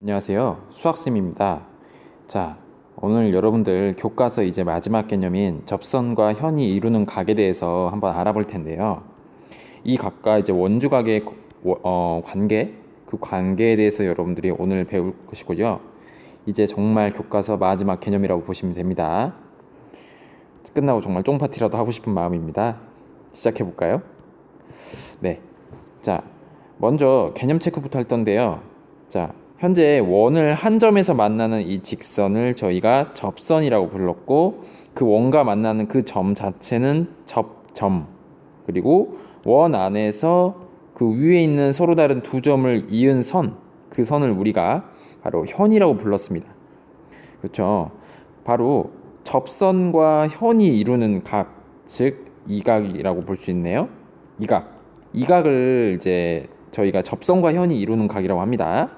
안녕하세요. 수학쌤입니다. 자, 오늘 여러분들 교과서 이제 마지막 개념인 접선과 현이 이루는 각에 대해서 한번 알아볼 텐데요. 이 각과 이제 원주각의 관계, 그 관계에 대해서 여러분들이 오늘 배울 것이고요. 이제 정말 교과서 마지막 개념이라고 보시면 됩니다. 끝나고 정말 쫑파티라도 하고 싶은 마음입니다. 시작해 볼까요? 네. 자, 먼저 개념 체크부터 할 건데요. 자, 현재 원을 한 점에서 만나는 이 직선을 저희가 접선이라고 불렀고, 그 원과 만나는 그 점 자체는 접점, 그리고 원 안에서 그 위에 있는 서로 다른 두 점을 이은 선, 그 선을 우리가 바로 현이라고 불렀습니다. 그렇죠? 바로 접선과 현이 이루는 각, 즉 이각이라고 볼 수 있네요. 이각을 이제 저희가 접선과 현이 이루는 각이라고 합니다.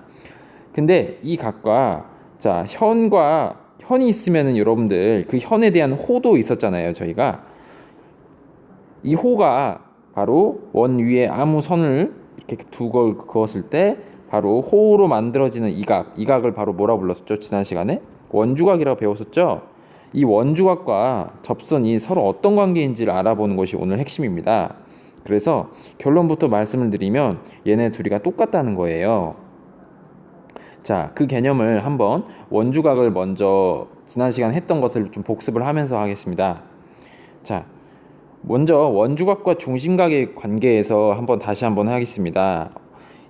근데 이 각과 자 현이 있으면은 여러분들 그 현에 대한 호도 있었잖아요. 저희가 이 호가 바로 원 위에 아무 선을 이렇게 두 걸 그었을 때 바로 호로 만들어지는 이각을 바로 뭐라 불렀었죠? 지난 시간에 원주각이라고 배웠었죠. 이 원주각과 접선이 서로 어떤 관계인지를 알아보는 것이 오늘 핵심입니다. 그래서 결론부터 말씀을 드리면 얘네 둘이가 똑같다는 거예요. 자, 그 개념을 한번 원주각을 먼저 지난 시간 했던 것들을 좀 복습을 하면서 하겠습니다. 자, 먼저 원주각과 중심각의 관계에서 다시 한번 하겠습니다.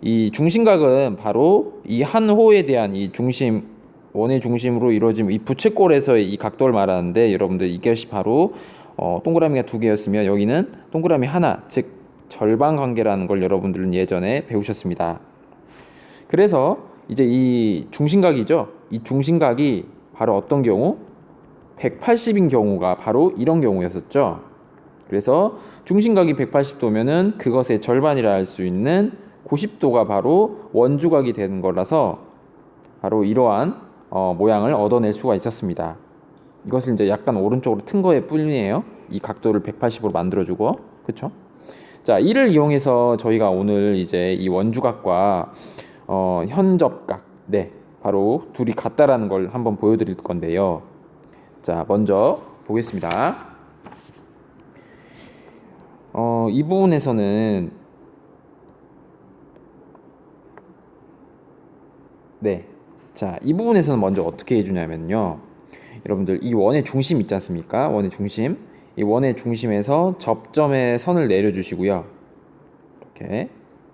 이 중심각은 바로 이 한 호에 대한 이 중심, 원의 중심으로 이루어진 이 부채꼴에서의 이 각도를 말하는데, 여러분들 이것이 바로 동그라미가 두 개였으면 여기는 동그라미 하나, 즉 절반 관계라는 걸 여러분들은 예전에 배우셨습니다. 그래서 이제 이 중심각이죠. 이 중심각이 바로 어떤 경우? 180인 경우가 바로 이런 경우였었죠. 그래서 중심각이 180도면은 그것의 절반이라 할 수 있는 90도가 바로 원주각이 되는 거라서 바로 이러한 모양을 얻어낼 수가 있었습니다. 이것을 이제 약간 오른쪽으로 튼 거에 뿐이에요. 이 각도를 180으로 만들어주고, 그렇죠? 자, 이를 이용해서 저희가 오늘 이제 이 원주각과 현접각, 네, 바로 둘이 같다라는 걸 한번 보여드릴 건데요. 자, 먼저 보겠습니다. 이 부분에서는 네, 자, 이 부분에서는 먼저 어떻게 해주냐면요. 여러분들 이 원의 중심 있지 않습니까? 원의 중심, 이 원의 중심에서 접점에 선을 내려주시고요. 이렇게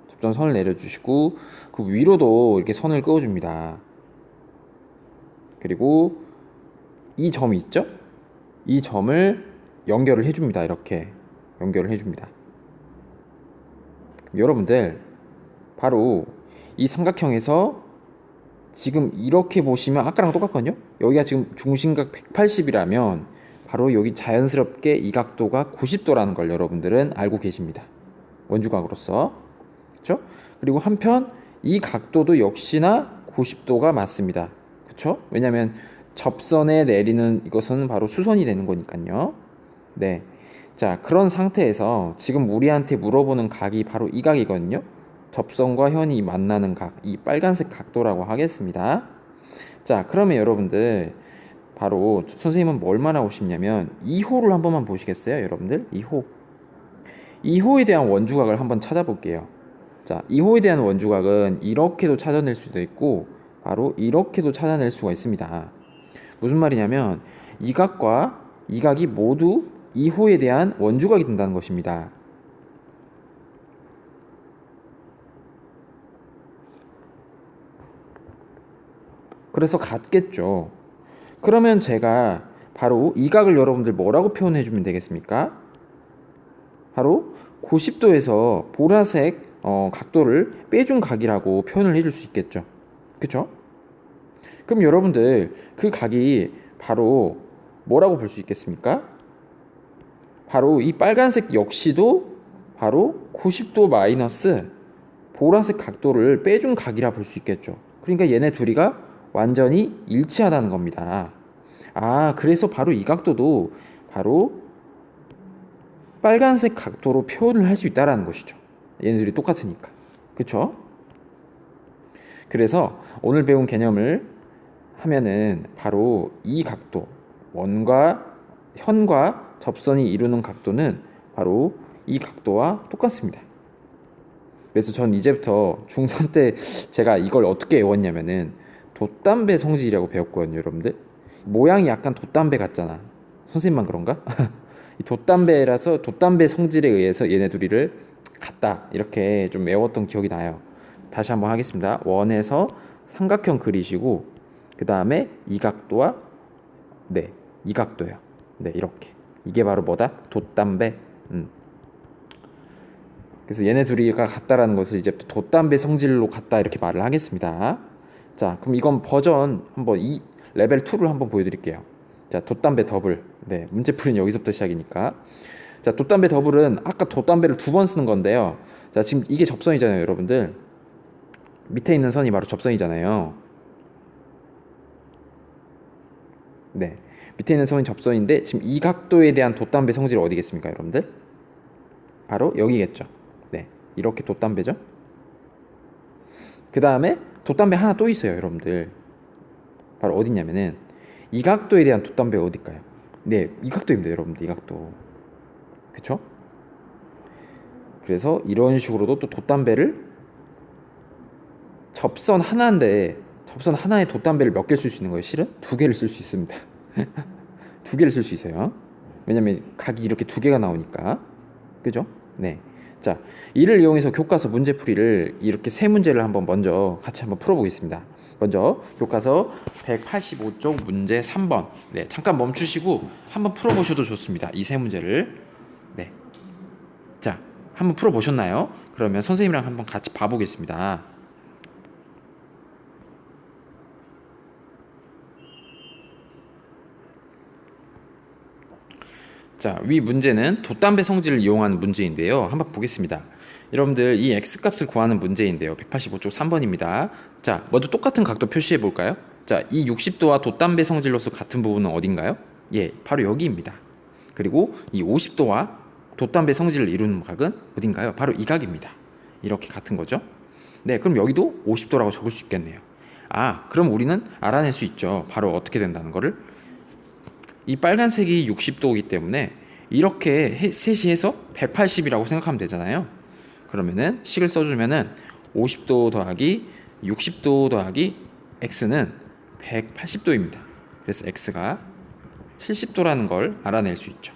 접점 선을 내려주시고 그 위로도 이렇게 선을 그어줍니다. 그리고 이 점이 있죠? 이 점을 연결을 해줍니다. 이렇게 연결을 해줍니다. 여러분들 바로 이 삼각형에서 지금 이렇게 보시면 아까랑 똑같거든요. 여기가 지금 중심각 180이라면 바로 여기 자연스럽게 이 각도가 90도라는 걸 여러분들은 알고 계십니다. 원주각으로서. 그렇죠? 그리고 한편 이 각도도 역시나 90도가 맞습니다. 그렇죠? 왜냐하면 접선에 내리는 이것은 바로 수선이 되는 거니까요. 네. 자, 그런 상태에서 지금 우리한테 물어보는 각이 바로 이 각이거든요. 접선과 현이 만나는 각, 이 빨간색 각도라고 하겠습니다. 자, 그러면 여러분들 바로 선생님은 뭘 말하고 싶냐면 2호를 한 번만 보시겠어요? 여러분들 2호. 2호에 대한 원주각을 한번 찾아볼게요. 자, 2호에 대한 원주각은 이렇게도 찾아낼 수도 있고 바로 이렇게도 찾아낼 수가 있습니다. 무슨 말이냐면 이 각과 이 각이 모두 2호에 대한 원주각이 된다는 것입니다. 그래서 같겠죠. 그러면 제가 바로 이 각을 여러분들 뭐라고 표현해 주면 되겠습니까? 바로 90도에서 보라색 각도를 빼준 각이라고 표현을 해줄 수 있겠죠. 그쵸? 그럼 여러분들 그 각이 바로 뭐라고 볼 수 있겠습니까? 바로 이 빨간색 역시도 바로 90도 마이너스 보라색 각도를 빼준 각이라 볼 수 있겠죠. 그러니까 얘네 둘이가 완전히 일치하다는 겁니다. 아, 그래서 바로 이 각도도 바로 빨간색 각도로 표현을 할 수 있다는 것이죠. 얘네들이 똑같으니까. 그쵸? 그래서 오늘 배운 개념을 하면은 바로 이 각도, 현과 접선이 이루는 각도는 바로 이 각도와 똑같습니다. 그래서 전 이제부터 중3 때 제가 이걸 어떻게 외웠냐면은 돛담배 성질이라고 배웠거든요, 여러분들. 모양이 약간 돛담배 같잖아. 선생님만 그런가? 이 돛담배라서 돛담배 성질에 의해서 얘네 둘이를 같다 이렇게 좀 외웠던 기억이 나요. 다시 한번 하겠습니다. 원에서 삼각형 그리시고 그 다음에 이 각도와 이 각도요. 이렇게 이게 바로 뭐다? 돛담배. 그래서 얘네 둘이가 같다라는 것을 이제 돛담배 성질로 같다 이렇게 말을 하겠습니다. 자, 그럼 이건 버전 한번 이 레벨 2를 한번 보여드릴게요. 자, 돛담배 더블. 문제풀이는 여기서부터 시작이니까. 자, 돛담배 더블은 아까 돛담배를 2번 쓰는 건데요. 자, 지금 이게 접선이잖아요, 여러분들. 밑에 있는 선이 바로 접선이잖아요. 밑에 있는 선이 접선인데 지금 이 각도에 대한 돛담배 성질은 어디겠습니까, 여러분들? 바로 여기겠죠. 이렇게 돛담배죠. 그 다음에 돛담배 하나 또 있어요, 여러분들. 바로 어디냐면은 이 각도에 대한 돛담배가 어딜까요? 이 각도입니다, 여러분들. 이 각도. 그쵸? 그래서 이런 식으로도 또 돛담배를 접선 하나에 돛담배를 몇 개를 쓸 수 있는 거예요? 실은 2개를 쓸 수 있습니다. 2개를 쓸 수 있어요. 왜냐면 각이 이렇게 2개가 나오니까. 그죠? 자, 이를 이용해서 교과서 문제풀이를 이렇게 세 문제를 먼저 같이 풀어보겠습니다. 먼저 교과서 185쪽 문제 3번. 잠깐 멈추시고 한번 풀어보셔도 좋습니다. 이 세 문제를. 자, 한번 풀어보셨나요? 그러면 선생님이랑 한번 같이 봐보겠습니다. 자, 위 문제는 돛담배 성질을 이용한 문제인데요. 한번 보겠습니다. 여러분들 이 x값을 구하는 문제인데요. 185쪽 3번입니다. 자, 먼저 똑같은 각도 표시해 볼까요? 자, 이 60도와 돛담배 성질로서 같은 부분은 어딘가요? 바로 여기입니다. 그리고 이 50도와 돛담배 성질을 이루는 각은 어딘가요? 바로 이 각입니다. 이렇게 같은 거죠. 그럼 여기도 50도라고 적을 수 있겠네요. 그럼 우리는 알아낼 수 있죠. 바로 어떻게 된다는 거를. 이 빨간색이 60도이기 때문에 이렇게 셋이 해서 180이라고 생각하면 되잖아요. 그러면은 식을 써주면은 50도 더하기 60도 더하기 x는 180도입니다. 그래서 x가 70도라는 걸 알아낼 수 있죠.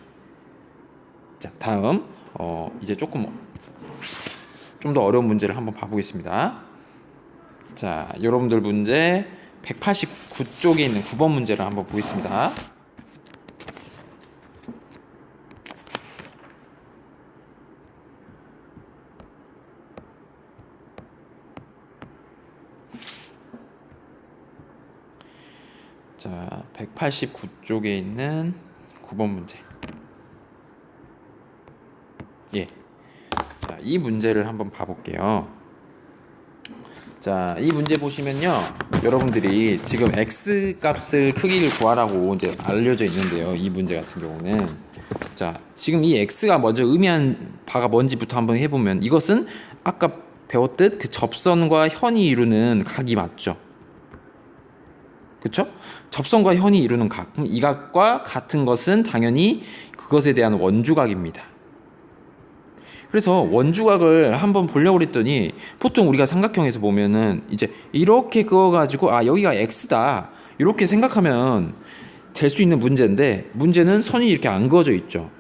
자, 다음 이제 조금 좀 더 어려운 문제를 한번 봐보겠습니다. 자, 여러분들 문제 189쪽에 있는 9번 문제를 한번 보겠습니다. 자, 189쪽에 있는 9번 문제. 자, 이 문제를 한번 봐볼게요. 자, 이 문제 보시면요, 여러분들이 지금 x 값을 크기를 구하라고 이제 알려져 있는데요. 이 문제 같은 경우는 자, 지금 이 x가 먼저 의미한 바가 뭔지부터 한번 해보면 이것은 아까 배웠듯 그 접선과 현이 이루는 각이 맞죠. 그쵸? 접선과 현이 이루는 각. 그럼 이 각과 같은 것은 당연히 그것에 대한 원주각입니다. 그래서 원주각을 한번 보려고 그랬더니 보통 우리가 삼각형에서 보면은 이제 이렇게 그어가지고 여기가 x다 이렇게 생각하면 될 수 있는 문제인데 문제는 선이 이렇게 안 그어져 있죠.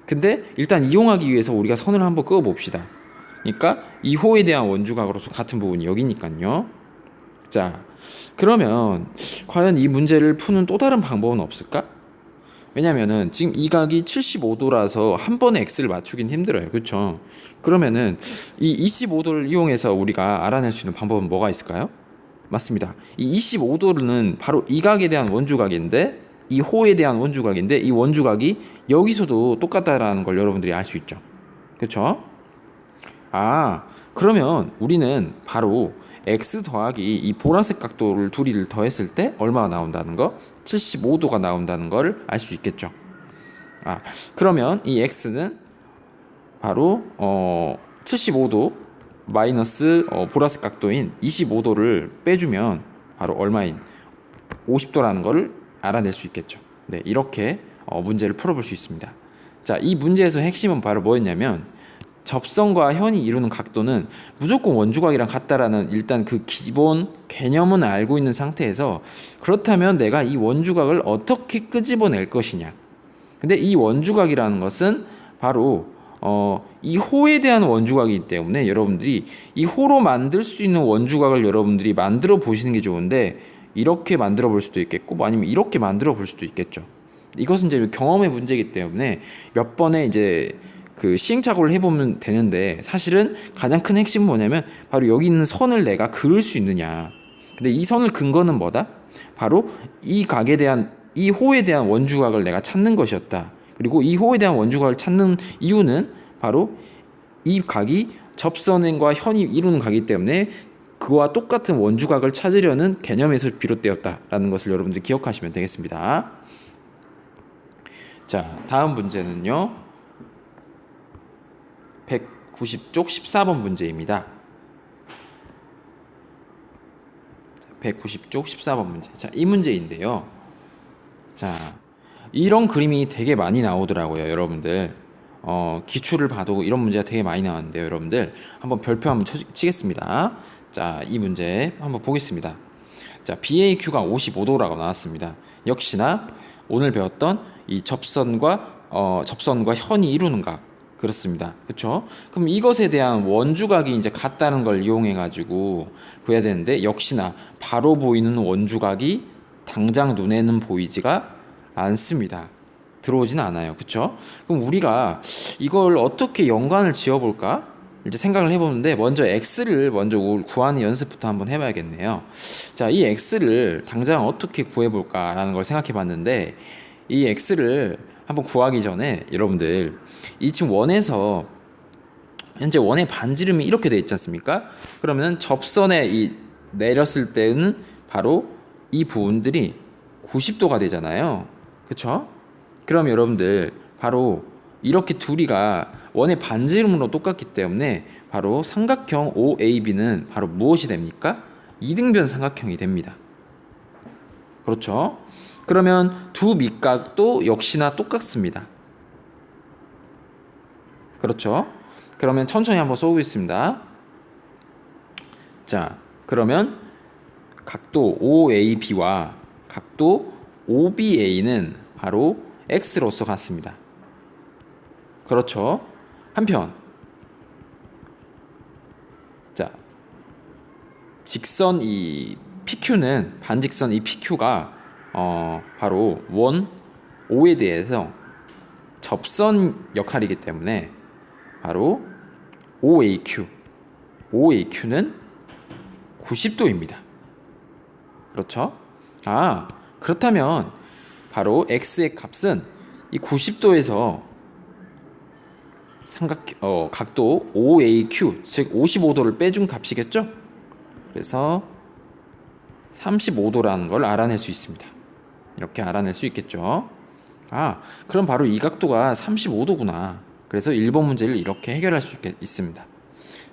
근데 일단 이용하기 위해서 우리가 선을 한번 그어 봅시다. 그러니까 2호에 대한 원주각으로서 같은 부분이 여기니까요. 자, 그러면 과연 이 문제를 푸는 또 다른 방법은 없을까? 왜냐면은 지금 이 각이 75도라서 한 번에 x를 맞추긴 힘들어요. 그렇죠? 그러면은 이 25도를 이용해서 우리가 알아낼 수 있는 방법은 뭐가 있을까요? 맞습니다. 이 25도는 바로 이 각에 대한 원주각인데 이 호에 대한 원주각인데 이 원주각이 여기서도 똑같다라는 걸 여러분들이 알 수 있죠. 그렇죠? 그러면 우리는 바로 x 더하기 이 보라색 각도를 둘이를 더했을 때 얼마가 나온다는 거? 75도가 나온다는 걸 알 수 있겠죠. 그러면 이 x는 바로 75도 마이너스 보라색 각도인 25도를 빼주면 바로 얼마인 50도라는 것을 알아낼 수 있겠죠. 네, 이렇게 문제를 풀어볼 수 있습니다. 자, 이 문제에서 핵심은 바로 뭐였냐면 접선과 현이 이루는 각도는 무조건 원주각이랑 같다라는 일단 그 기본 개념은 알고 있는 상태에서 그렇다면 내가 이 원주각을 어떻게 끄집어낼 것이냐. 근데 이 원주각이라는 것은 바로 이 호에 대한 원주각이기 때문에 여러분들이 이 호로 만들 수 있는 원주각을 여러분들이 만들어 보시는 게 좋은데 이렇게 만들어 볼 수도 있겠고 뭐 아니면 이렇게 만들어 볼 수도 있겠죠. 이것은 이제 경험의 문제이기 때문에 몇 번의 이제 그 시행착오를 해보면 되는데 사실은 가장 큰 핵심은 뭐냐면 바로 여기 있는 선을 내가 그을 수 있느냐. 근데 이 선을 근 거는 뭐다? 바로 이 각에 대한 이 호에 대한 원주각을 내가 찾는 것이었다. 그리고 이 호에 대한 원주각을 찾는 이유는 바로 이 각이 접선과 현이 이루는 각이기 때문에 그와 똑같은 원주각을 찾으려는 개념에서 비롯되었다라는 것을 여러분들이 기억하시면 되겠습니다. 자, 다음 문제는요. 190쪽 14번 문제입니다. 190쪽 14번 문제. 자, 이 문제인데요. 자, 이런 그림이 되게 많이 나오더라고요, 여러분들. 기출을 봐도 이런 문제가 되게 많이 나왔는데요, 여러분들. 한번 별표 한번 치겠습니다. 자, 이 문제 한번 보겠습니다. 자, BAQ가 55도라고 나왔습니다. 역시나 오늘 배웠던 이 접선과 현이 이루는 각. 그렇습니다. 그렇죠? 그럼 이것에 대한 원주각이 이제 같다는 걸 이용해 가지고 구해야 되는데 역시나 바로 보이는 원주각이 당장 눈에는 보이지가 않습니다. 들어오진 않아요. 그렇죠? 그럼 우리가 이걸 어떻게 연관을 지어볼까? 이제 생각을 해보는데 먼저 x를 먼저 구하는 연습부터 한번 해봐야겠네요. 자, 이 x를 당장 어떻게 구해볼까라는 걸 생각해봤는데 이 x를 한번 구하기 전에 여러분들 이 지금 원에서 현재 원의 반지름이 이렇게 돼 있지 않습니까? 그러면 접선에 이 내렸을 때는 바로 이 부분들이 90도가 되잖아요. 그렇죠? 그럼 여러분들 바로 이렇게 둘이가 원의 반지름으로 똑같기 때문에 바로 삼각형 OAB는 바로 무엇이 됩니까? 이등변 삼각형이 됩니다. 그렇죠? 그러면 두 밑각도 역시나 똑같습니다. 그렇죠? 그러면 천천히 한번 써보겠습니다. 자, 그러면 각도 OAB와 각도 OBA는 바로 X로서 같습니다. 그렇죠? 한편 자, 직선 이 PQ는 반직선 이 PQ가 바로 원 O에 대해서 접선 역할이기 때문에 바로 OAQ는 90도입니다. 그렇죠? 아, 그렇다면 바로 X의 값은 이 90도에서 각도 OAQ, 즉 55도를 빼준 값이겠죠? 그래서 35도라는 걸 알아낼 수 있습니다. 이렇게 알아낼 수 있겠죠? 아, 그럼 바로 이 각도가 35도구나. 그래서 1번 문제를 이렇게 해결할 수 있습니다.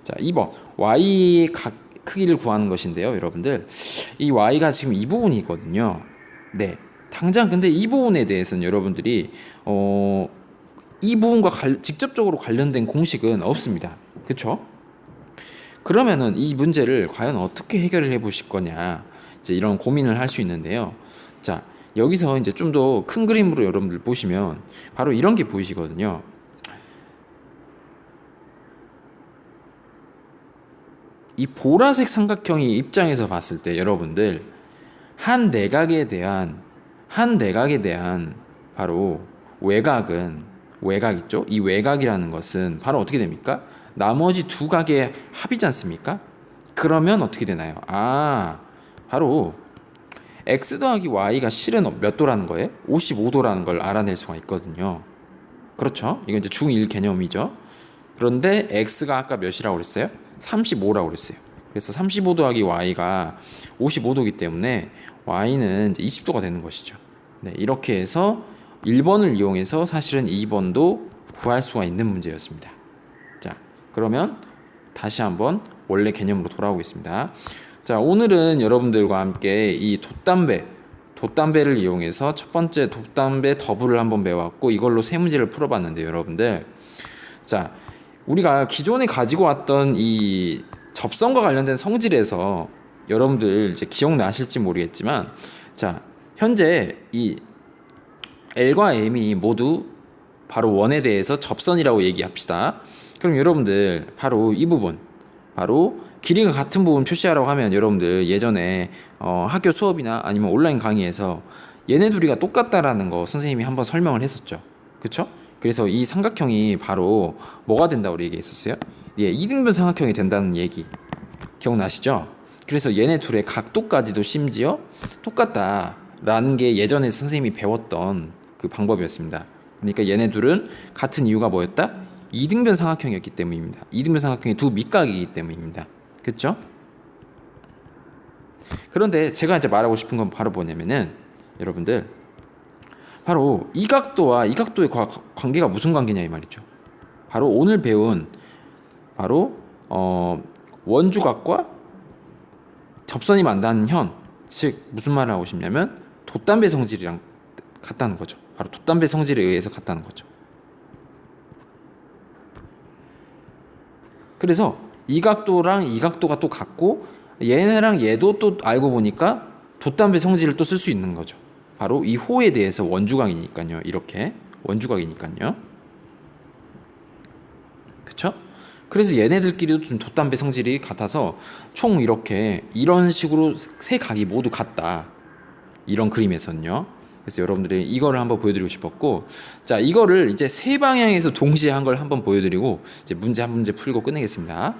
자, 2번 Y의 크기를 구하는 것인데요, 여러분들. 이 Y가 지금 이 부분이거든요. 네. 당장 근데 이 부분에 대해서는 여러분들이 이 부분과 직접적으로 관련된 공식은 없습니다. 그쵸? 그러면은 이 문제를 과연 어떻게 해결을 해 보실 거냐, 이제 이런 고민을 할 수 있는데요. 자, 여기서 이제 좀 더 큰 그림으로 여러분들 보시면 바로 이런 게 보이시거든요. 이 보라색 삼각형이 입장에서 봤을 때 여러분들 한 내각에 대한 바로 외각 있죠? 이 외각이라는 것은 바로 어떻게 됩니까? 나머지 두 각의 합이지 않습니까? 그러면 어떻게 되나요? 아, 바로 x 더하기 y가 실은 몇 도라는 거예요? 55도라는 걸 알아낼 수가 있거든요. 그렇죠? 이건 이제 중1 개념이죠. 그런데 x가 아까 몇이라고 그랬어요? 35라고 그랬어요. 그래서 35 더하기 y가 55도이기 때문에 y는 이제 20도가 되는 것이죠. 네, 이렇게 해서 1번을 이용해서 사실은 2번도 구할 수가 있는 문제였습니다. 자, 그러면 다시 한번 원래 개념으로 돌아오겠습니다. 자, 오늘은 여러분들과 함께 이 돛담배를 이용해서 첫 번째 돛담배 더블을 한번 배워왔고, 이걸로 세 문제를 풀어봤는데요, 여러분들. 자, 우리가 기존에 가지고 왔던 이 접선과 관련된 성질에서 여러분들 이제 기억나실지 모르겠지만, 자, 현재 이 L과 M이 모두 바로 원에 대해서 접선이라고 얘기합시다. 그럼 여러분들 바로 이 부분, 바로 길이가 같은 부분 표시하라고 하면 여러분들 예전에 학교 수업이나 아니면 온라인 강의에서 얘네 둘이가 똑같다라는 거 선생님이 한번 설명을 했었죠. 그쵸? 그래서 이 삼각형이 바로 뭐가 된다고 얘기했었어요? 예, 이등변 삼각형이 된다는 얘기 기억나시죠? 그래서 얘네 둘의 각도까지도 심지어 똑같다라는 게 예전에 선생님이 배웠던 그 방법이었습니다. 그러니까 얘네 둘은 같은 이유가 뭐였다? 이등변 삼각형이었기 때문입니다. 이등변 삼각형이 두 밑각이기 때문입니다. 그렇죠? 그런데 제가 이제 말하고 싶은 건 바로 뭐냐면은 여러분들 바로 이 각도와 이 각도의 관계가 무슨 관계냐 이 말이죠. 바로 오늘 배운 바로 원주각과 접선이 만나는 현, 즉 무슨 말을 하고 싶냐면 돛담배 성질이랑 같다는 거죠. 바로 돛담배 성질에 의해서 같다는 거죠. 그래서 이 각도랑 이 각도가 또 같고, 얘네랑 얘도 또 알고 보니까 돛담배 성질을 또 쓸 수 있는 거죠. 바로 이 호에 대해서 원주각이니까요. 이렇게 원주각이니까요. 그쵸? 그래서 얘네들끼리도 좀 돛담배 성질이 같아서 총 이렇게 이런 식으로 세 각이 모두 같다. 이런 그림에서는요. 그래서 여러분들이 이거를 한번 보여드리고 싶었고, 자, 이거를 이제 세 방향에서 동시에 한 걸 한번 보여드리고 이제 문제 한 문제 풀고 끝내겠습니다.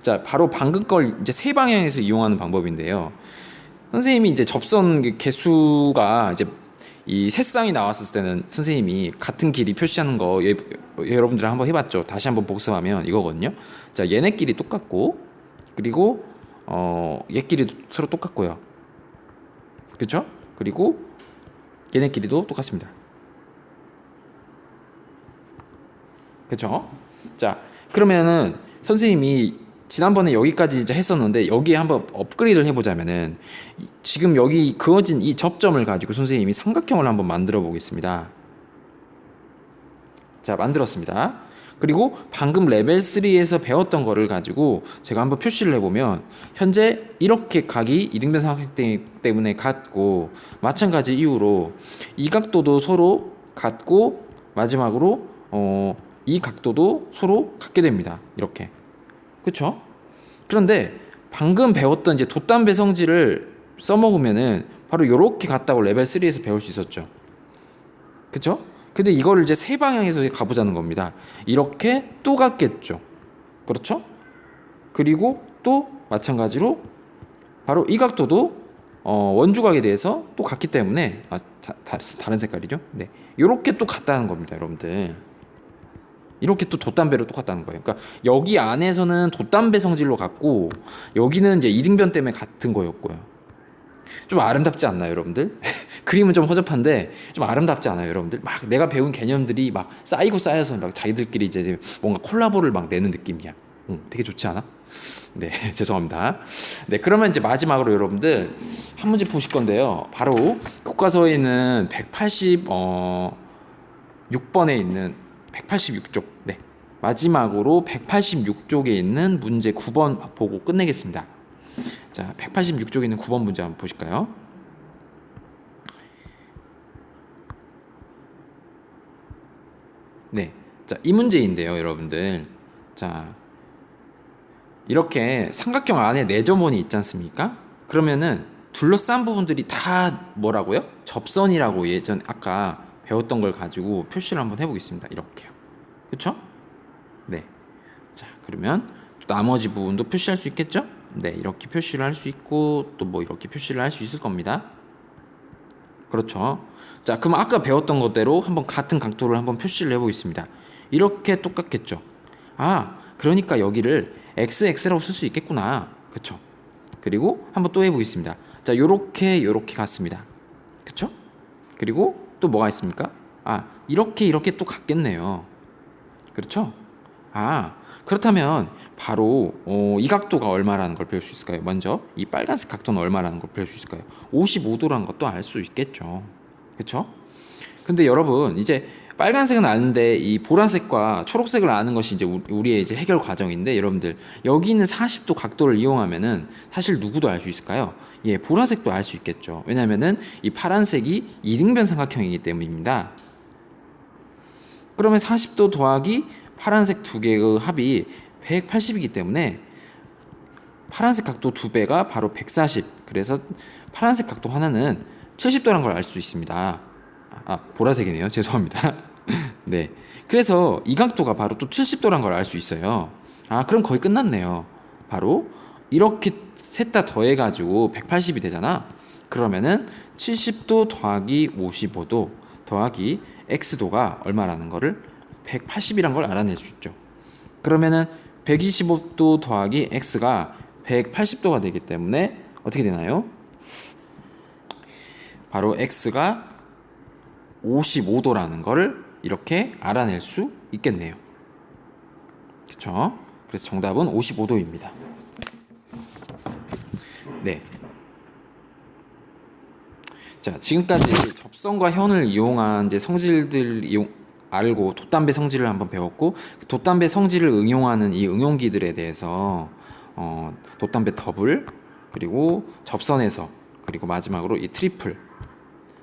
자, 바로 방금 걸 이제 세 방향에서 이용하는 방법인데요. 선생님이 이제 접선 개수가 이제 이 세 쌍이 나왔을 때는 선생님이 같은 길이 표시하는 거 여러분들 한번 해봤죠. 다시 한번 복습하면 이거거든요. 자, 얘네끼리 똑같고, 그리고 얘끼리도 서로 똑같고요. 그렇죠? 그리고 얘네끼리도 똑같습니다. 그렇죠? 자, 그러면은 선생님이 지난번에 여기까지 이제 했었는데 여기에 한번 업그레이드를 해보자면은 지금 여기 그어진 이 접점을 가지고 선생님이 삼각형을 한번 만들어 보겠습니다. 자, 만들었습니다. 그리고 방금 레벨 3에서 배웠던 거를 가지고 제가 한번 표시를 해보면 현재 이렇게 각이 이등변 삼각형 때문에 같고, 마찬가지 이유로 이 각도도 서로 같고, 마지막으로 이 각도도 서로 같게 됩니다. 이렇게. 그쵸? 그런데 방금 배웠던 이제 돛담배 성질을 써먹으면은 바로 이렇게 같다고 레벨 3에서 배울 수 있었죠. 그쵸? 근데 이거를 이제 세 방향에서 가보자는 겁니다. 이렇게 또 같겠죠. 그렇죠? 그리고 또 마찬가지로 바로 이 각도도 원주각에 대해서 또 같기 때문에 다른 색깔이죠. 네, 이렇게 또 같다는 겁니다, 여러분들. 이렇게 또 돛담배로 똑같다는 거예요. 그러니까 여기 안에서는 돛담배 성질로 같고, 여기는 이제 이등변 때문에 같은 거였고요. 좀 아름답지 않나요, 여러분들? 그림은 좀 허접한데 좀 아름답지 않아요, 여러분들? 막 내가 배운 개념들이 막 쌓이고 쌓여서 막 자기들끼리 이제 뭔가 콜라보를 막 내는 느낌이야. 되게 좋지 않아? 네, 죄송합니다. 네, 그러면 이제 마지막으로 여러분들 한 문제 보실 건데요. 바로 교과서에 있는 186번에 있는 186쪽. 네, 마지막으로 186쪽에 있는 문제 9번 보고 끝내겠습니다. 자, 186쪽에 있는 9번 문제 한번 보실까요? 네, 자, 이 문제인데요, 여러분들. 자, 이렇게 삼각형 안에 내점원이 있지 않습니까? 그러면은 둘러싼 부분들이 다 뭐라고요? 접선이라고 예전 아까 배웠던 걸 가지고 표시를 한번 해보겠습니다. 이렇게요. 그쵸? 네. 자, 그러면 또 나머지 부분도 표시할 수 있겠죠? 네, 이렇게 표시를 할 수 있고 또 뭐 이렇게 표시를 할 수 있을 겁니다. 그렇죠. 자, 그럼 아까 배웠던 것대로 한번 같은 각도를 한번 표시를 해보겠습니다. 이렇게 똑같겠죠. 아, 그러니까 여기를 XX라고 쓸 수 있겠구나. 그쵸? 그리고 한번 또 해보겠습니다. 자, 요렇게 같습니다. 그쵸? 그리고 또 뭐가 있습니까? 아, 이렇게 또 같겠네요. 그렇죠? 아, 그렇다면 바로 이 각도가 얼마라는 걸 배울 수 있을까요? 먼저 이 빨간색 각도는 얼마라는 걸 배울 수 있을까요? 55도라는 것도 알 수 있겠죠. 그렇죠? 근데 여러분 이제 빨간색은 아는데 이 보라색과 초록색을 아는 것이 이제 우리의 이제 해결 과정인데, 여러분들 여기 있는 40도 각도를 이용하면은 사실 누구도 알 수 있을까요? 예, 보라색도 알 수 있겠죠. 왜냐면은 이 파란색이 이등변 삼각형이기 때문입니다. 그러면 40도 더하기 파란색 두 개의 합이 180이기 때문에 파란색 각도 두 배가 바로 140. 그래서 파란색 각도 하나는 70도란 걸 알 수 있습니다. 보라색이네요. 죄송합니다. 네. 그래서 이 각도가 바로 또 70도란 걸 알 수 있어요. 그럼 거의 끝났네요. 바로 이렇게 셋 다 더해가지고 180이 되잖아. 그러면은 70도 더하기 55도 더하기 x도가 얼마라는 거를 180이란 걸 알아낼 수 있죠. 그러면은 125도 더하기 x가 180도가 되기 때문에 어떻게 되나요? 바로 x가 55도라는 거를 이렇게 알아낼 수 있겠네요. 그쵸? 그래서 정답은 55도입니다. 네. 자, 지금까지 접선과 현을 이용한 이제 성질들 알고 돛담배 성질을 한번 배웠고, 돛담배 성질을 응용하는 이 응용기들에 대해서 돛담배 더블, 그리고 접선에서, 그리고 마지막으로 이 트리플,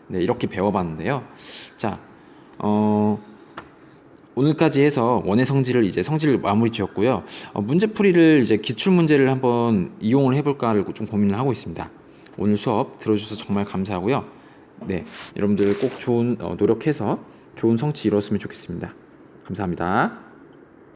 네, 이렇게 배워봤는데요. 자, 오늘까지 해서 원의 성질을 이제 성질을 마무리 지었고요. 문제풀이를 이제 기출 문제를 한번 이용을 해볼까를 좀 고민을 하고 있습니다. 오늘 수업 들어주셔서 정말 감사하고요. 네, 여러분들 꼭 좋은 노력해서 좋은 성취 이뤘으면 좋겠습니다. 감사합니다.